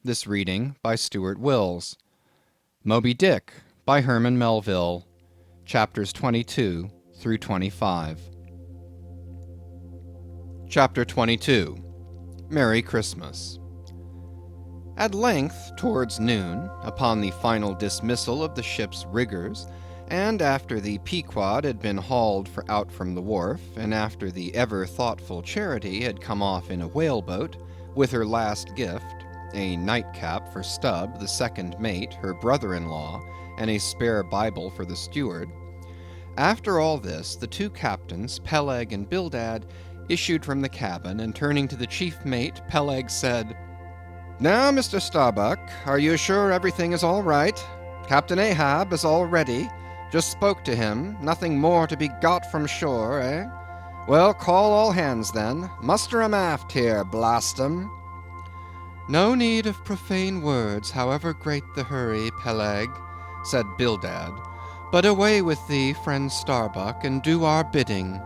This reading by Stuart Wills. Moby-Dick by Herman Melville. Chapters 22 through 25. Chapter 22. Merry Christmas. At length, towards noon, upon the final dismissal of the ship's riggers, and after the Pequod had been hauled out from the wharf, and after the ever-thoughtful Charity had come off in a whaleboat, with her last gift, a nightcap for Stubb, the second mate, her brother-in-law, and a spare Bible for the steward. After all this, the two captains, Peleg and Bildad, issued from the cabin, and turning to the chief mate, Peleg said, "Now, Mr. Starbuck, are you sure everything is all right? Captain Ahab is all ready. Just spoke to him. Nothing more to be got from shore, eh? Well, call all hands then. Muster 'em aft here, blast 'em." "No need of profane words, however great the hurry, Peleg," said Bildad. "But away with thee, friend Starbuck, and do our bidding."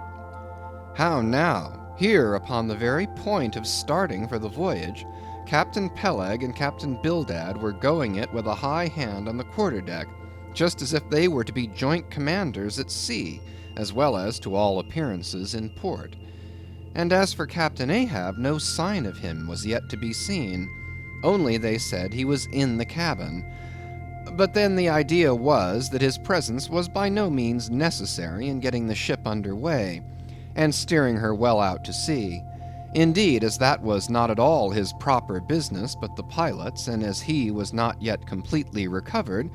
How now? Here, upon the very point of starting for the voyage, Captain Peleg and Captain Bildad were going it with a high hand on the quarter-deck, just as if they were to be joint commanders at sea, as well as, to all appearances, in port. And as for Captain Ahab, no sign of him was yet to be seen. Only, they said, he was in the cabin. But then the idea was that his presence was by no means necessary in getting the ship under way, and steering her well out to sea. Indeed, as that was not at all his proper business, but the pilot's, and as he was not yet completely recovered,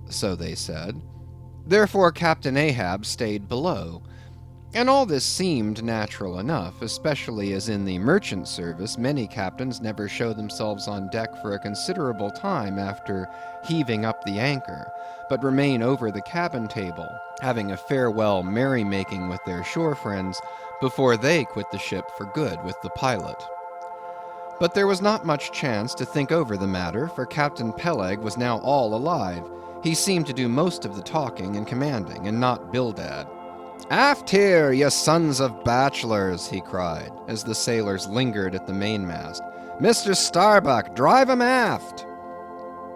so they said, therefore Captain Ahab stayed below. And all this seemed natural enough, especially as in the merchant service many captains never show themselves on deck for a considerable time after heaving up the anchor, but remain over the cabin table, having a farewell merry-making with their shore friends before they quit the ship for good with the pilot. But there was not much chance to think over the matter, for Captain Peleg was now all alive. He seemed to do most of the talking and commanding, and not Bildad. "Aft here, ye sons of bachelors," he cried, as the sailors lingered at the mainmast. "Mr. Starbuck, drive 'em aft."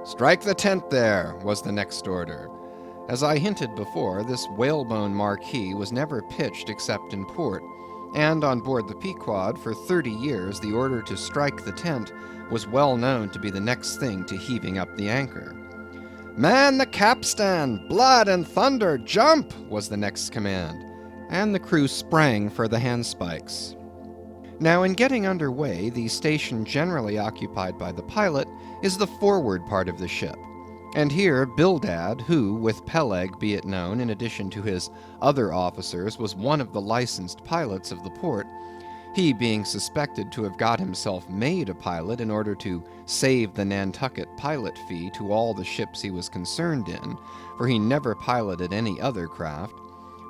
"Strike the tent there," was the next order. As I hinted before, this whalebone marquee was never pitched except in port, and on board the Pequod for 30 years the order to strike the tent was well known to be the next thing to heaving up the anchor. "Man the capstan! Blood and thunder! Jump!" was the next command, and the crew sprang for the handspikes. Now, in getting under way, the station generally occupied by the pilot is the forward part of the ship. And here Bildad, who, with Peleg, be it known, in addition to his other officers, was one of the licensed pilots of the port, he being suspected to have got himself made a pilot in order to save the Nantucket pilot fee to all the ships he was concerned in, for he never piloted any other craft,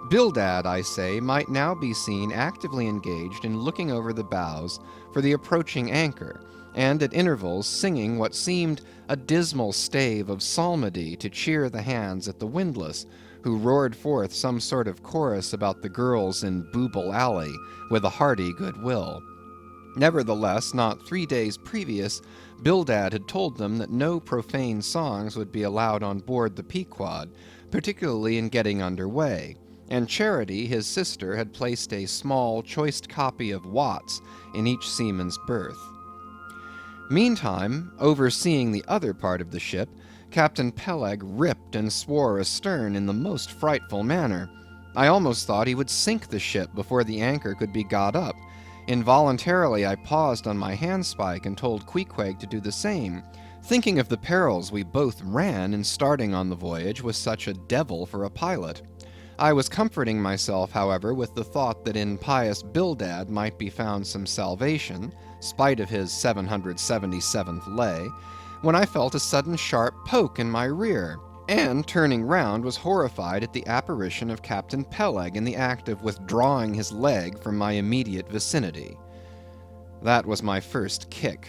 Bildad, I say, might now be seen actively engaged in looking over the bows for the approaching anchor, and at intervals singing what seemed a dismal stave of psalmody to cheer the hands at the windlass, who roared forth some sort of chorus about the girls in Booble Alley with a hearty good will. Nevertheless, not 3 days previous, Bildad had told them that no profane songs would be allowed on board the Pequod, particularly in getting under way, and Charity, his sister, had placed a small, choice copy of Watts in each seaman's berth. Meantime, overseeing the other part of the ship, Captain Peleg ripped and swore astern in the most frightful manner. I almost thought he would sink the ship before the anchor could be got up. Involuntarily I paused on my handspike and told Queequeg to do the same, thinking of the perils we both ran in starting on the voyage with such a devil for a pilot. I was comforting myself, however, with the thought that in pious Bildad might be found some salvation, spite of his 777th lay, when I felt a sudden sharp poke in my rear, and turning round was horrified at the apparition of Captain Peleg in the act of withdrawing his leg from my immediate vicinity. That was my first kick.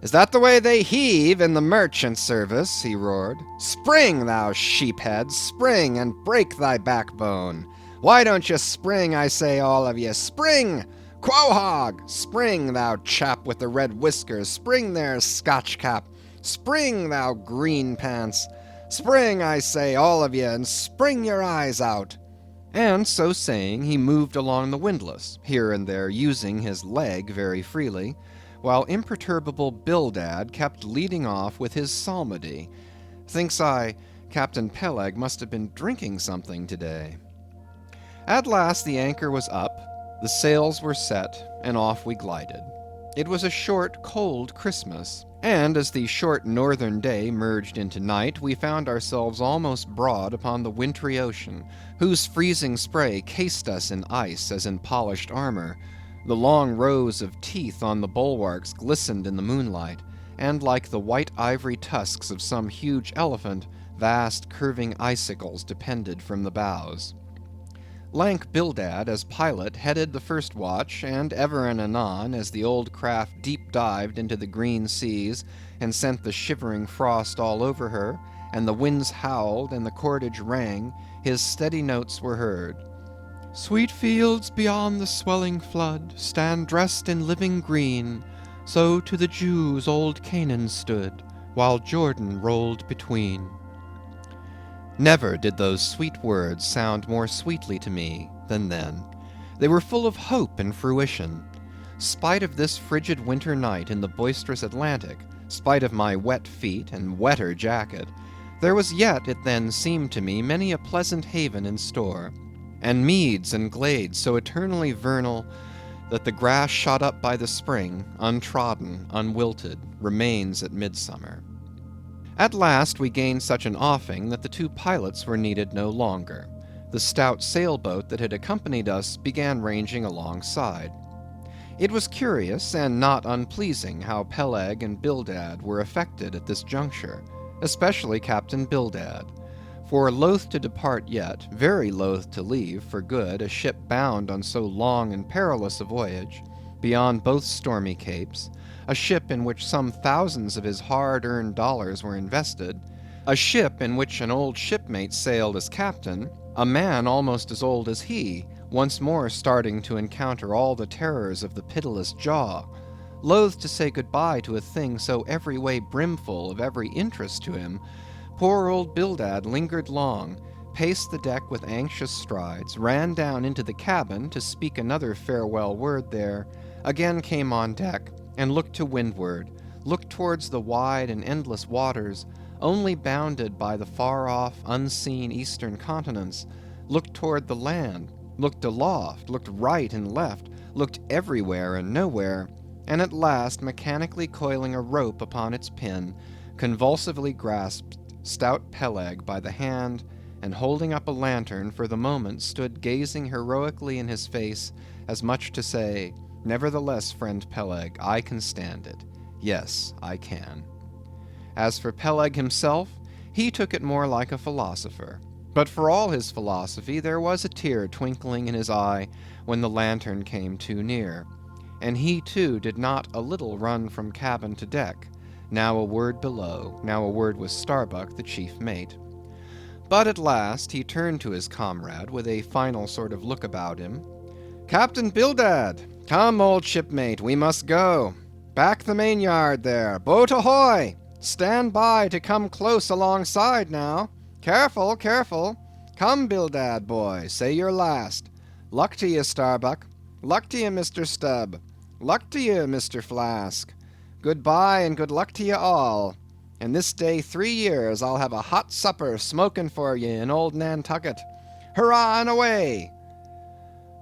"Is that the way they heave in the merchant service?" he roared. "Spring, thou sheephead, spring, and break thy backbone. Why don't ye spring, I say, all of ye, spring! Quohog! Spring, thou chap with the red whiskers, spring there, Scotch cap! Spring, thou green pants! Spring, I say, all of ye, and spring your eyes out!" And so saying, he moved along the windlass, here and there using his leg very freely, while imperturbable Bildad kept leading off with his psalmody. Thinks I, Captain Peleg must have been drinking something today. At last the anchor was up, the sails were set, and off we glided. It was a short, cold Christmas, and as the short northern day merged into night, we found ourselves almost broad upon the wintry ocean, whose freezing spray cased us in ice as in polished armor. The long rows of teeth on the bulwarks glistened in the moonlight, and like the white ivory tusks of some huge elephant, vast curving icicles depended from the bows. Lank Bildad, as pilot, headed the first watch, and ever and anon, as the old craft deep dived into the green seas, and sent the shivering frost all over her, and the winds howled, and the cordage rang, his steady notes were heard. "Sweet fields beyond the swelling flood stand dressed in living green, so to the Jews old Canaan stood, while Jordan rolled between." Never did those sweet words sound more sweetly to me than then. They were full of hope and fruition. Spite of this frigid winter night in the boisterous Atlantic, spite of my wet feet and wetter jacket, there was yet, it then seemed to me, many a pleasant haven in store, and meads and glades so eternally vernal that the grass shot up by the spring, untrodden, unwilted, remains at midsummer. At last we gained such an offing that the two pilots were needed no longer. The stout sailboat that had accompanied us began ranging alongside. It was curious and not unpleasing how Peleg and Bildad were affected at this juncture, especially Captain Bildad. For loath to depart yet, very loath to leave for good a ship bound on so long and perilous a voyage, beyond both stormy capes, a ship in which some thousands of his hard-earned dollars were invested, a ship in which an old shipmate sailed as captain, a man almost as old as he, once more starting to encounter all the terrors of the pitiless jaw, loath to say good-bye to a thing so every way brimful of every interest to him, poor old Bildad lingered long, paced the deck with anxious strides, ran down into the cabin to speak another farewell word there, again came on deck, and looked to windward, looked towards the wide and endless waters, only bounded by the far-off, unseen eastern continents, looked toward the land, looked aloft, looked right and left, looked everywhere and nowhere, and at last, mechanically coiling a rope upon its pin, convulsively grasped stout Peleg by the hand, and holding up a lantern, for the moment stood gazing heroically in his face, as much to say, "Nevertheless, friend Peleg, I can stand it. Yes, I can." As for Peleg himself, he took it more like a philosopher. But for all his philosophy, there was a tear twinkling in his eye when the lantern came too near. And he too did not a little run from cabin to deck, now a word below, now a word with Starbuck, the chief mate. But at last he turned to his comrade with a final sort of look about him. "Captain Bildad! Come, old shipmate, we must go. Back the main yard there. Boat ahoy! Stand by to come close alongside now. Careful, careful. Come, Bildad, boy, say your last. Luck to ye, Starbuck. Luck to ye, Mr. Stubb. Luck to ye, Mr. Flask. Good-bye and good luck to ye all. And this day 3 years I'll have a hot supper smoking for ye in old Nantucket. Hurrah and away!"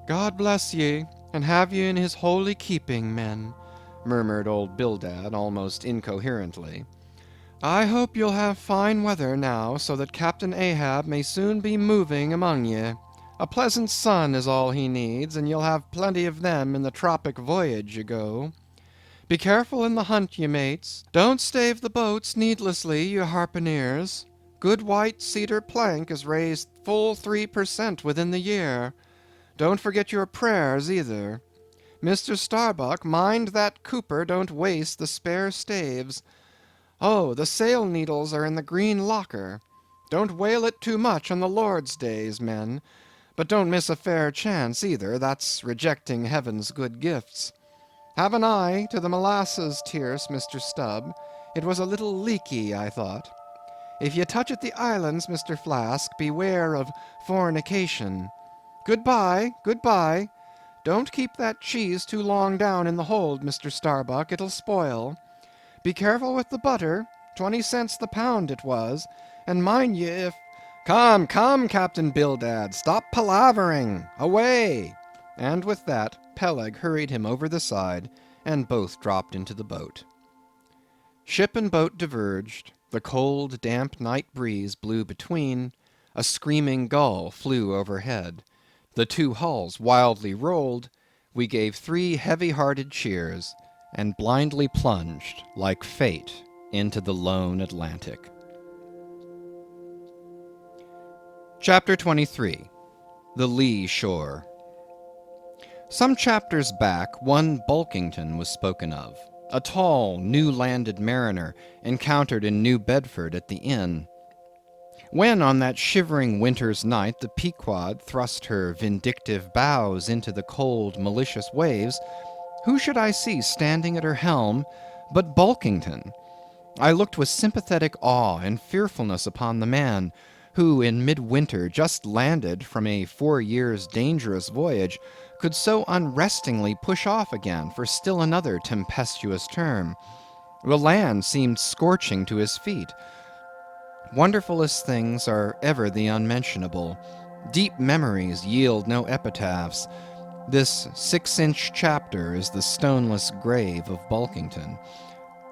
"God bless ye, and have ye in his holy keeping, men," murmured old Bildad almost incoherently. "I hope you'll have fine weather now, so that Captain Ahab may soon be moving among ye. A pleasant sun is all he needs, and you'll have plenty of them in the tropic voyage ye go. Be careful in the hunt, ye mates. Don't stave the boats needlessly, ye harpooneers. Good white cedar plank is raised full 3% within the year. Don't forget your prayers either. Mr. Starbuck, mind that cooper don't waste the spare staves. Oh, the sail needles are in the green locker. Don't whale it too much on the Lord's days, men. But don't miss a fair chance either, that's rejecting heaven's good gifts. Have an eye to the molasses tierce, Mr. Stubb. It was a little leaky, I thought. If ye touch at the islands, Mr. Flask, beware of fornication. Good-bye, good-bye. Don't keep that cheese too long down in the hold, Mr. Starbuck, it'll spoil. Be careful with the butter, 20 cents the pound it was, and mind ye if... Come, come, Captain Bildad, stop palavering, away! And with that, Peleg hurried him over the side, and both dropped into the boat. Ship and boat diverged, the cold, damp night breeze blew between, a screaming gull flew overhead, the two hulls wildly rolled, we gave 3 heavy-hearted cheers, and blindly plunged, like fate, into the lone Atlantic. Chapter 23. The Lee Shore. Some chapters back, one Bulkington was spoken of, a tall, new-landed mariner encountered in New Bedford at the inn. When on that shivering winter's night the Pequod thrust her vindictive bows into the cold, malicious waves, who should I see standing at her helm but Bulkington? I looked with sympathetic awe and fearfulness upon the man, who in midwinter just landed from a 4 years' dangerous voyage, could so unrestingly push off again for still another tempestuous term. The land seemed scorching to his feet. Wonderfulest things are ever the unmentionable. Deep memories yield no epitaphs. This 6-inch chapter is the stoneless grave of Bulkington.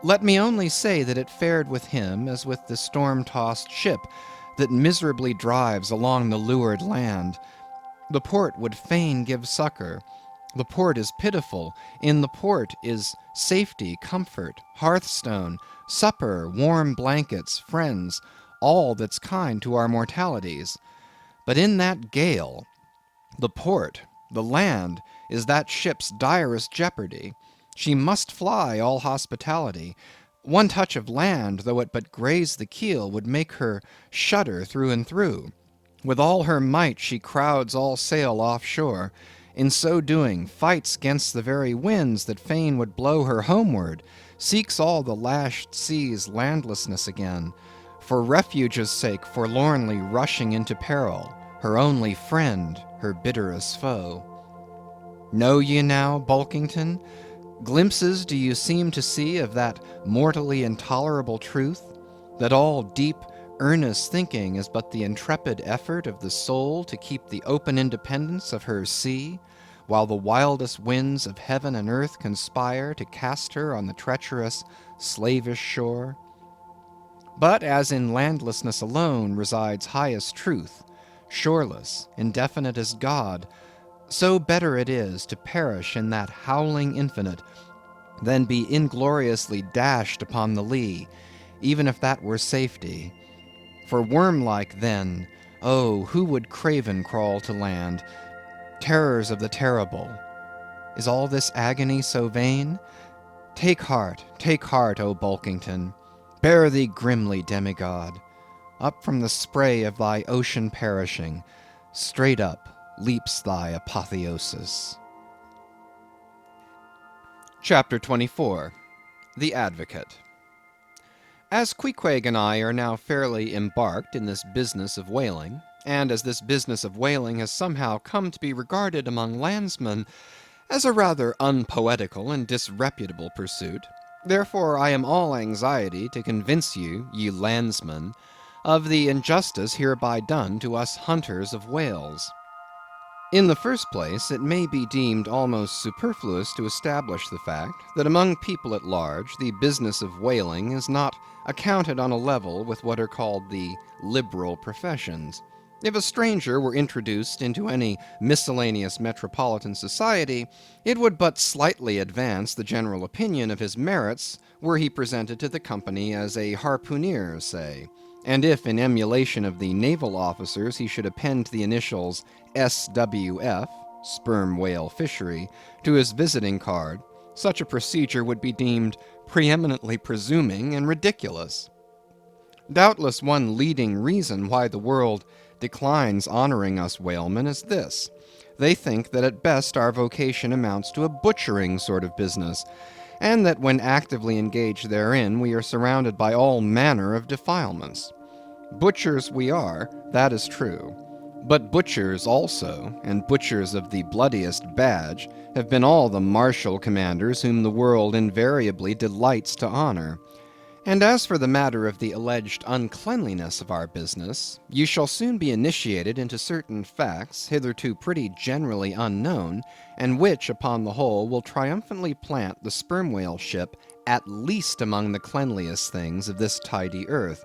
Let me only say that it fared with him as with the storm-tossed ship that miserably drives along the lured land. The port would fain give succor. The port is pitiful. In the port is safety, comfort, hearthstone, supper, warm blankets, friends, all that's kind to our mortalities. But in that gale, the port, the land, is that ship's direst jeopardy. She must fly all hospitality. One touch of land, though it but graze the keel, would make her shudder through and through. With all her might she crowds all sail offshore. In so doing, fights 'gainst the very winds that fain would blow her homeward, seeks all the lashed sea's landlessness again, for refuge's sake forlornly rushing into peril, her only friend, her bitterest foe. Know ye now, Bulkington? Glimpses do you seem to see of that mortally intolerable truth, that all deep, earnest thinking is but the intrepid effort of the soul to keep the open independence of her sea, while the wildest winds of heaven and earth conspire to cast her on the treacherous, slavish shore? But as in landlessness alone resides highest truth, shoreless, indefinite as God, so better it is to perish in that howling infinite than be ingloriously dashed upon the lee, even if that were safety. For worm-like then, oh, who would craven crawl to land? Terrors of the terrible. Is all this agony so vain? Take heart, O Bulkington. Bear thee grimly, demigod. Up from the spray of thy ocean perishing, straight up leaps thy apotheosis. Chapter 24. The Advocate. As Queequeg and I are now fairly embarked in this business of whaling, and as this business of whaling has somehow come to be regarded among landsmen as a rather unpoetical and disreputable pursuit, therefore I am all anxiety to convince you, ye landsmen, of the injustice hereby done to us hunters of whales. In the first place, it may be deemed almost superfluous to establish the fact that among people at large the business of whaling is not accounted on a level with what are called the liberal professions. If a stranger were introduced into any miscellaneous metropolitan society, it would but slightly advance the general opinion of his merits were he presented to the company as a harpooneer, say, and if in emulation of the naval officers he should append the initials SWF, sperm whale fishery, to his visiting card, such a procedure would be deemed preeminently presuming and ridiculous. Doubtless one leading reason why the world declines honoring us whalemen is this. They think that at best our vocation amounts to a butchering sort of business, and that when actively engaged therein we are surrounded by all manner of defilements. Butchers we are, that is true. But butchers also, and butchers of the bloodiest badge, have been all the martial commanders whom the world invariably delights to honor. And as for the matter of the alleged uncleanliness of our business, you shall soon be initiated into certain facts hitherto pretty generally unknown, and which, upon the whole, will triumphantly plant the sperm whale ship at least among the cleanliest things of this tidy earth.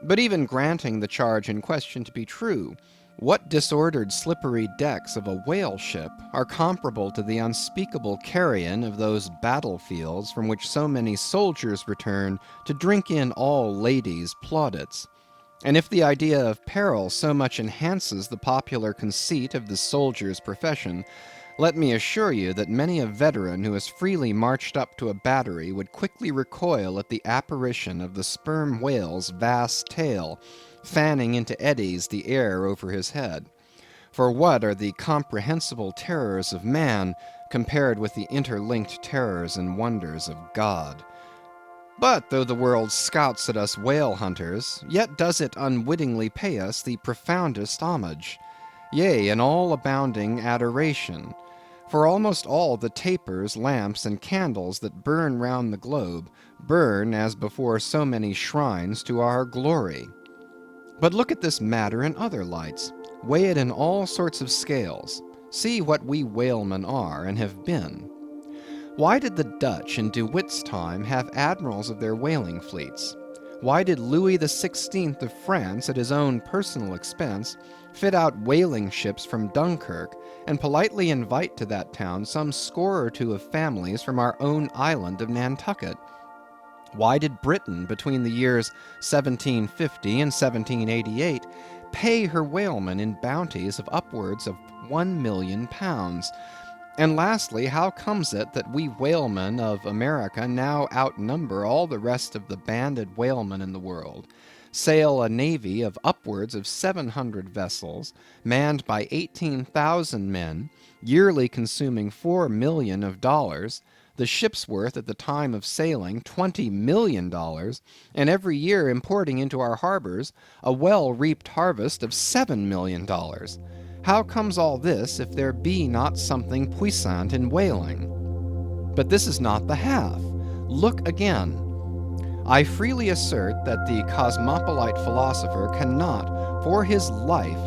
But even granting the charge in question to be true, what disordered slippery decks of a whale ship are comparable to the unspeakable carrion of those battlefields from which so many soldiers return to drink in all ladies' plaudits? And if the idea of peril so much enhances the popular conceit of the soldier's profession, let me assure you that many a veteran who has freely marched up to a battery would quickly recoil at the apparition of the sperm whale's vast tail, fanning into eddies the air over his head. For what are the comprehensible terrors of man compared with the interlinked terrors and wonders of God? But though the world scouts at us whale hunters, yet does it unwittingly pay us the profoundest homage, yea, an all abounding adoration. For almost all the tapers, lamps, and candles that burn round the globe, burn, as before so many shrines, to our glory. But look at this matter in other lights. Weigh it in all sorts of scales. See what we whalemen are and have been. Why did the Dutch in De Witt's time have admirals of their whaling fleets? Why did Louis XVI of France, at his own personal expense, fit out whaling ships from Dunkirk, and politely invite to that town some score or two of families from our own island of Nantucket? Why did Britain, between the years 1750 and 1788, pay her whalemen in bounties of upwards of £1,000,000? And lastly, how comes it that we whalemen of America now outnumber all the rest of the banded whalemen in the world, sail a navy of upwards of 700 vessels, manned by 18,000 men, yearly consuming $4,000,000 of dollars, the ship's worth at the time of sailing $20,000,000, and every year importing into our harbors a well-reaped harvest of $7,000,000? How comes all this if there be not something puissant in whaling? But this is not the half. Look again. I freely assert that the cosmopolite philosopher cannot, for his life,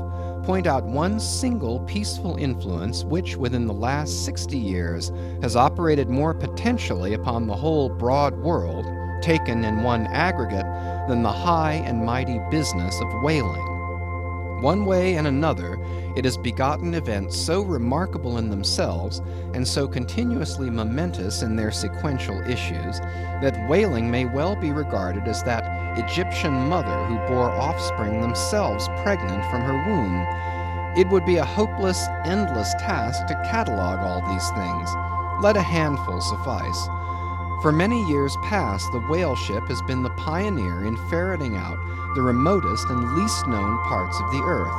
point out one single peaceful influence which within the last 60 years has operated more potentially upon the whole broad world, taken in one aggregate, than the high and mighty business of whaling. One way and another, it has begotten events so remarkable in themselves, and so continuously momentous in their sequential issues, that whaling may well be regarded as that Egyptian mother who bore offspring themselves pregnant from her womb. It would be a hopeless, endless task to catalogue all these things. Let a handful suffice. For many years past, the whale ship has been the pioneer in ferreting out the remotest and least known parts of the earth.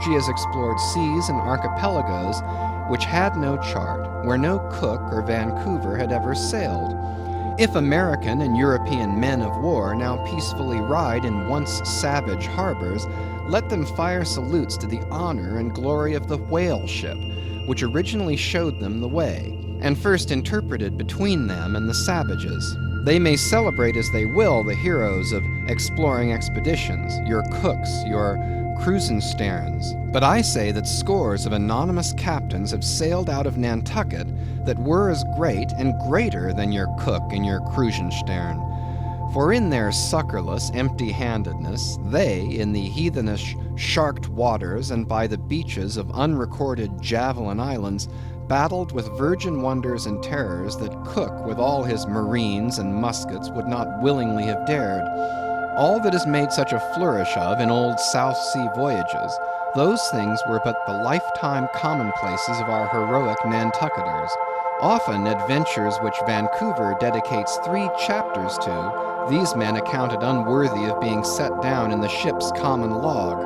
She has explored seas and archipelagos which had no chart, where no Cook or Vancouver had ever sailed. If American and European men of war now peacefully ride in once savage harbors, let them fire salutes to the honor and glory of the whale ship, which originally showed them the way, and first interpreted between them and the savages. They may celebrate as they will the heroes of exploring expeditions, your Cooks, your Krusensterns, but I say that scores of anonymous captains have sailed out of Nantucket that were as great and greater than your Cook and your Krusenstern. For in their succorless empty-handedness, they, in the heathenish sharked waters and by the beaches of unrecorded javelin islands, battled with virgin wonders and terrors that Cook with all his marines and muskets would not willingly have dared. All that is made such a flourish of in old South Sea voyages, those things were but the lifetime commonplaces of our heroic Nantucketers. Often adventures which Vancouver dedicates 3 chapters to, these men accounted unworthy of being set down in the ship's common log.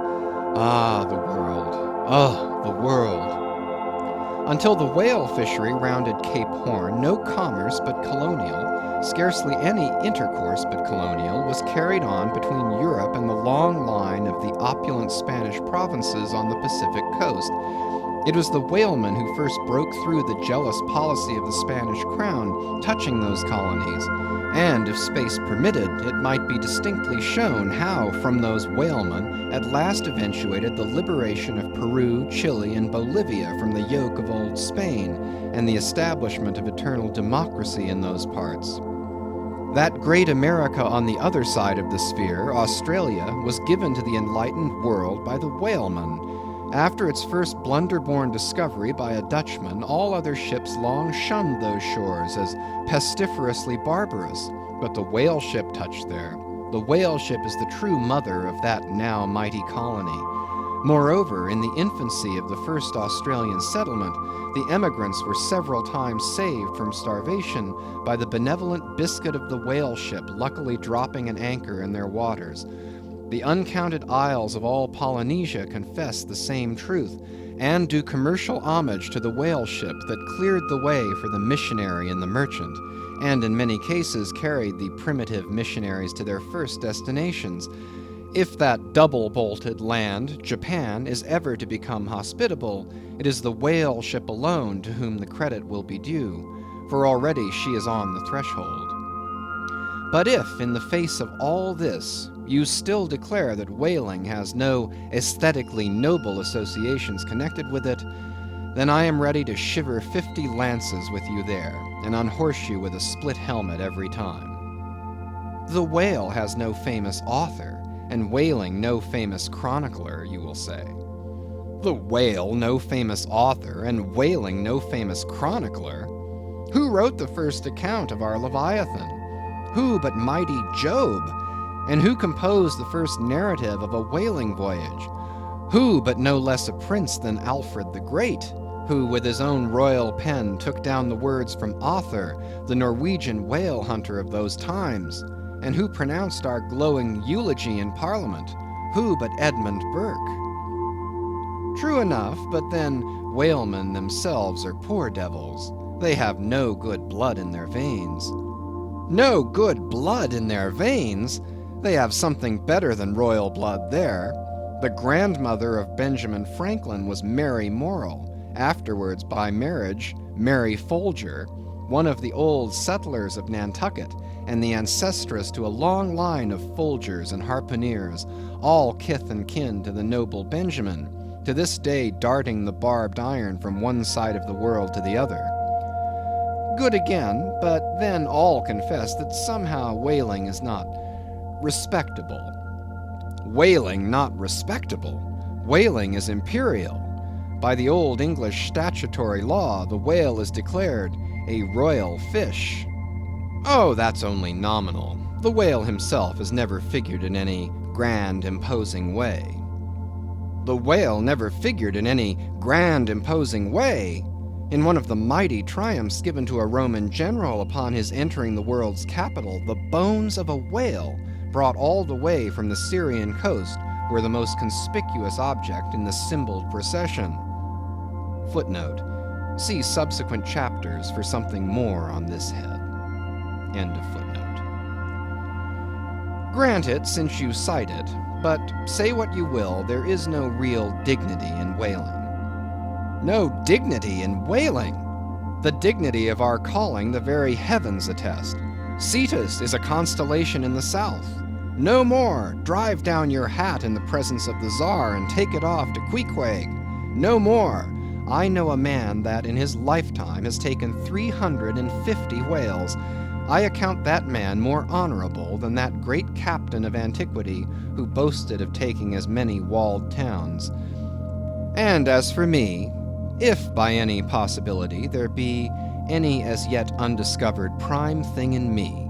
Ah, the world. Oh, the world. Until the whale fishery rounded Cape Horn, no commerce but colonial, scarcely any intercourse but colonial, was carried on between Europe and the long line of the opulent Spanish provinces on the Pacific coast. It was the whalemen who first broke through the jealous policy of the Spanish crown touching those colonies, and if space permitted, it might be distinctly shown how from those whalemen at last eventuated the liberation of Peru, Chile, and Bolivia from the yoke of old Spain, and the establishment of eternal democracy in those parts. That great America on the other side of the sphere, Australia, was given to the enlightened world by the whalemen. After its first blunder-born discovery by a Dutchman, all other ships long shunned those shores as pestiferously barbarous, but the whale ship touched there. The whale ship is the true mother of that now mighty colony. Moreover, in the infancy of the first Australian settlement, the emigrants were several times saved from starvation by the benevolent biscuit of the whale ship luckily dropping an anchor in their waters. The uncounted isles of all Polynesia confess the same truth, and do commercial homage to the whale ship that cleared the way for the missionary and the merchant, and in many cases carried the primitive missionaries to their first destinations. If that double-bolted land, Japan, is ever to become hospitable, it is the whale ship alone to whom the credit will be due, for already she is on the threshold. But if, in the face of all this, you still declare that whaling has no aesthetically noble associations connected with it, then I am ready to shiver 50 lances with you there, and unhorse you with a split helmet every time. The whale has no famous author, and whaling no famous chronicler, you will say. The whale no famous author, and whaling no famous chronicler? Who wrote the first account of our Leviathan? Who but mighty Job? And who composed the first narrative of a whaling voyage? Who but no less a prince than Alfred the Great, who with his own royal pen took down the words from Other, the Norwegian whale hunter of those times, and who pronounced our glowing eulogy in Parliament? Who but Edmund Burke? True enough, but then whalemen themselves are poor devils. They have no good blood in their veins. No good blood in their veins? They have something better than royal blood there. The grandmother of Benjamin Franklin was Mary Morrell, afterwards by marriage Mary Folger, one of the old settlers of Nantucket, and the ancestress to a long line of Folgers and harpooneers, all kith and kin to the noble Benjamin, to this day darting the barbed iron from one side of the world to the other. Good again, but then all confess that somehow whaling is not respectable. Whaling not respectable? Whaling is imperial. By the old English statutory law, the whale is declared a royal fish. Oh, that's only nominal. The whale himself has never figured in any grand, imposing way. The whale never figured in any grand, imposing way. In one of the mighty triumphs given to a Roman general upon his entering the world's capital, the bones of a whale, brought all the way from the Syrian coast, were the most conspicuous object in the symboled procession. Footnote. See subsequent chapters for something more on this head. End of footnote. Grant it, since you cite it, but say what you will, there is no real dignity in whaling. No dignity in whaling! The dignity of our calling the very heavens attest. Cetus is a constellation in the south. No more, drive down your hat in the presence of the Tsar and take it off to Queequeg. No more, I know a man that in his lifetime has taken 350 whales. I account that man more honorable than that great captain of antiquity who boasted of taking as many walled towns. And as for me, if by any possibility there be any as yet undiscovered prime thing in me,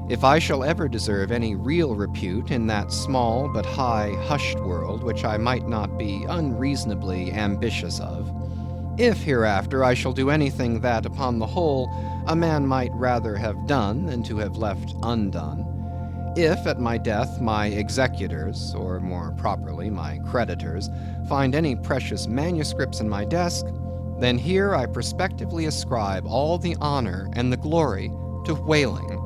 if I shall ever deserve any real repute in that small but high hushed world which I might not be unreasonably ambitious of, if hereafter I shall do anything that, upon the whole, a man might rather have done than to have left undone, If at my death my executors, or more properly my creditors, find any precious manuscripts in my desk, then here I prospectively ascribe all the honor and the glory to whaling,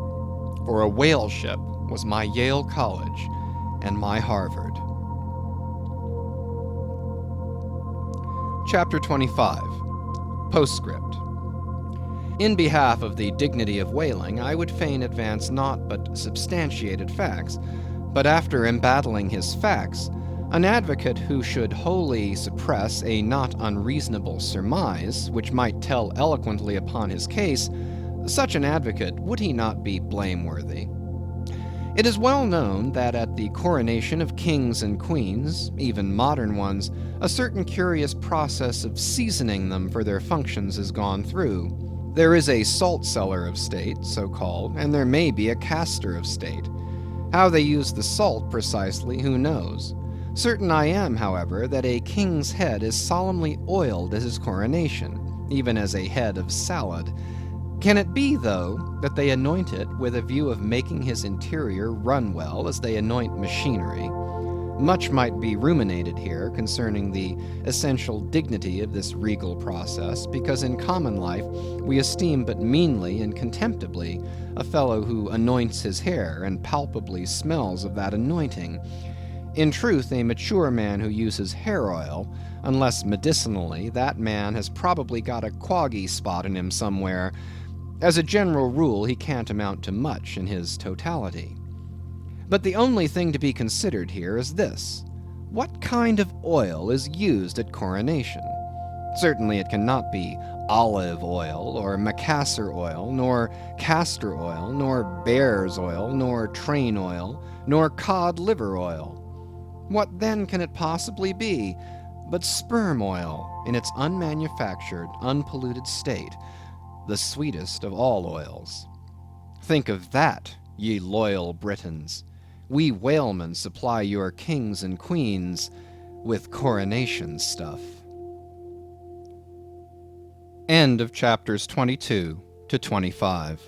for a whale ship was my Yale College and my Harvard. Chapter 25. Postscript. In behalf of the dignity of whaling, I would fain advance naught but substantiated facts, but after embattling his facts, an advocate who should wholly suppress a not unreasonable surmise, which might tell eloquently upon his case, such an advocate, would he not be blameworthy? It is well known that at the coronation of kings and queens, even modern ones, a certain curious process of seasoning them for their functions is gone through. There is a salt cellar of state, so called, and there may be a caster of state. How they use the salt precisely, who knows? Certain I am, however, that a king's head is solemnly oiled at his coronation, even as a head of salad. Can it be, though, that they anoint it with a view of making his interior run well as they anoint machinery? Much might be ruminated here concerning the essential dignity of this regal process, because in common life we esteem but meanly and contemptibly a fellow who anoints his hair and palpably smells of that anointing. In truth, a mature man who uses hair oil, unless medicinally, that man has probably got a quaggy spot in him somewhere. As a general rule, he can't amount to much in his totality. But the only thing to be considered here is this: what kind of oil is used at coronation? Certainly it cannot be olive oil, or macassar oil, nor castor oil, nor bear's oil, nor train oil, nor cod liver oil. What then can it possibly be but sperm oil in its unmanufactured, unpolluted state, the sweetest of all oils? Think of that, ye loyal Britons. We whalemen supply your kings and queens with coronation stuff. End of chapters 22 to 25.